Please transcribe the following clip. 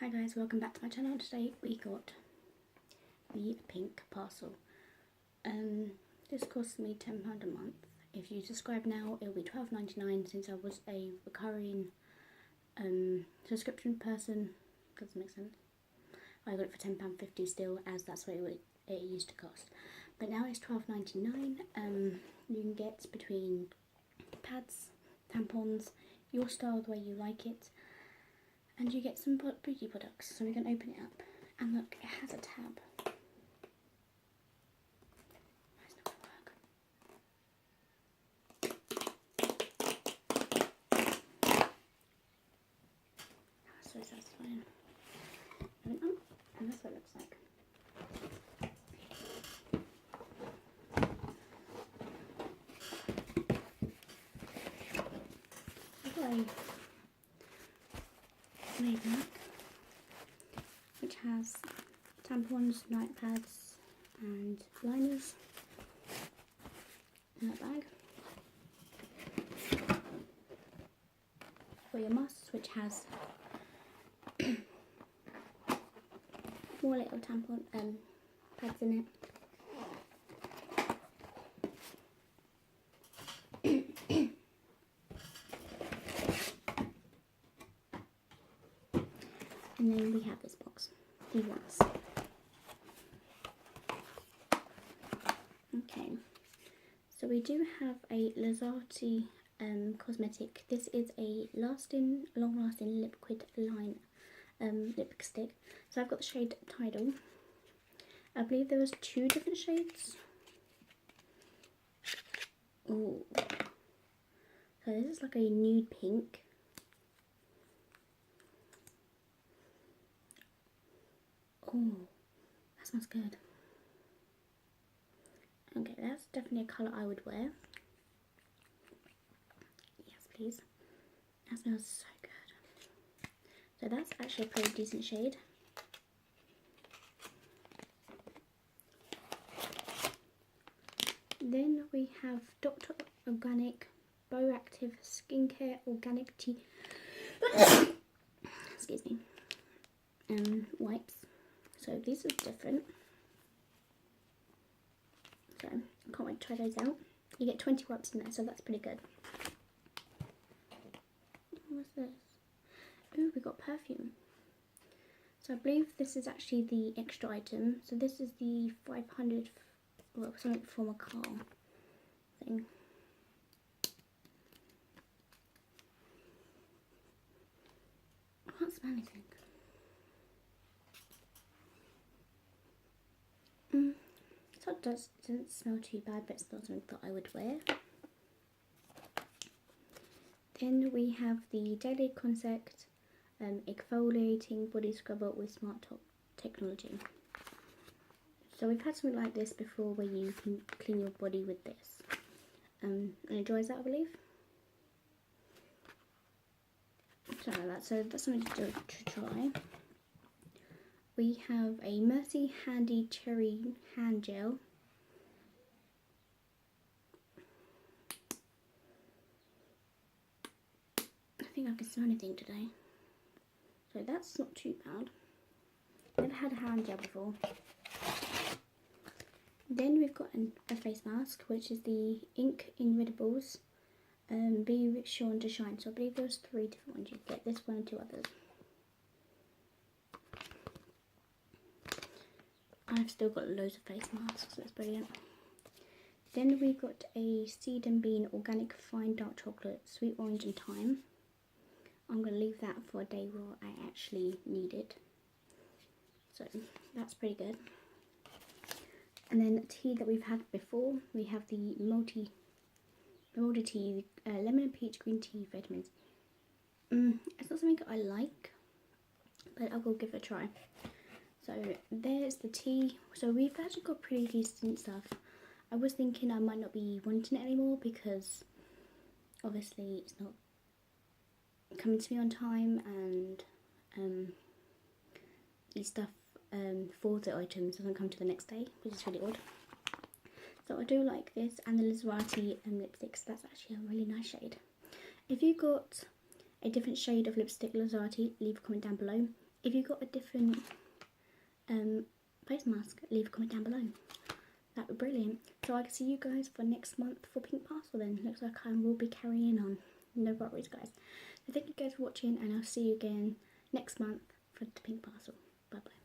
Hi guys, welcome back to my channel. Today we got the pink parcel. This cost me £10 a month. If you subscribe now, it'll be £12.99 since I was a recurring subscription person. Doesn't make sense. I got it for £10.50 still, as that's what it used to cost. But now it's £12.99. You can get between pads, tampons, your style the way you like it. And you get some beauty products, so we can open it up. And look, it has a tab. It's not going to work. That's so satisfying. Open it up, and that's what it looks like. Okay. Bag, which has tampons, night pads and liners in that bag. For your musts, which has more little tampon pads in it. And then we have this box, these ones. Okay, so we do have a Lazati cosmetic. This is a long-lasting liquid line lipstick. So I've got the shade Tidal. I believe there was 2 different shades. Ooh. So this is like a nude pink. Oh, that smells good. Okay, that's definitely a colour I would wear. Yes, please. That smells so good. So that's actually a pretty decent shade. Then we have Dr. Organic Bioactive Skincare Organic Tea. Excuse me. Wipes. So these are different. So I can't wait to try those out. You get 20 wipes in there, so that's pretty good. What's this? Ooh, we got perfume. So I believe this is actually the extra item. So this is the 500, well, something from a car thing. I can't smell anything. So it doesn't smell too bad, but it's not something that I would wear. Then we have the Daily Concept Exfoliating Body Scrubber with Smart Top Technology. So we've had something like this before where you can clean your body with this. And it dries out, I believe. Something like that. So that's something to try. We have a Mercy Handy Cherry Hand Gel. I think I can smell anything today. So that's not too bad. Never had a hand gel before. Then we've got a face mask, which is the Ink Inredibles Be Sure to Shine. So I believe there's 3 different ones you get. This one and 2 others. I've still got loads of face masks, that's brilliant. Then we got a Seed and Bean Organic Fine Dark Chocolate Sweet Orange and Thyme. I'm going to leave that for a day where I actually need it. So that's pretty good. And then tea that we've had before, we have the multi tea, lemon and peach green tea vitamins. It's not something I like, but I will give it a try. So there's the tea. So we've actually got pretty decent stuff. I was thinking I might not be wanting it anymore because obviously it's not coming to me on time, and these stuff for the items doesn't come to the next day, which is really odd. So I do like this, and the Lazati lipsticks. That's actually a really nice shade. If you got a different shade of lipstick Lazati, leave a comment down below. if you got a different face mask, leave a comment down below. That would be brilliant. So I can see you guys for next month for Pink Parcel then. Looks like I will be carrying on. No worries, guys. So thank you guys for watching, and I'll see you again next month for the Pink Parcel. Bye bye.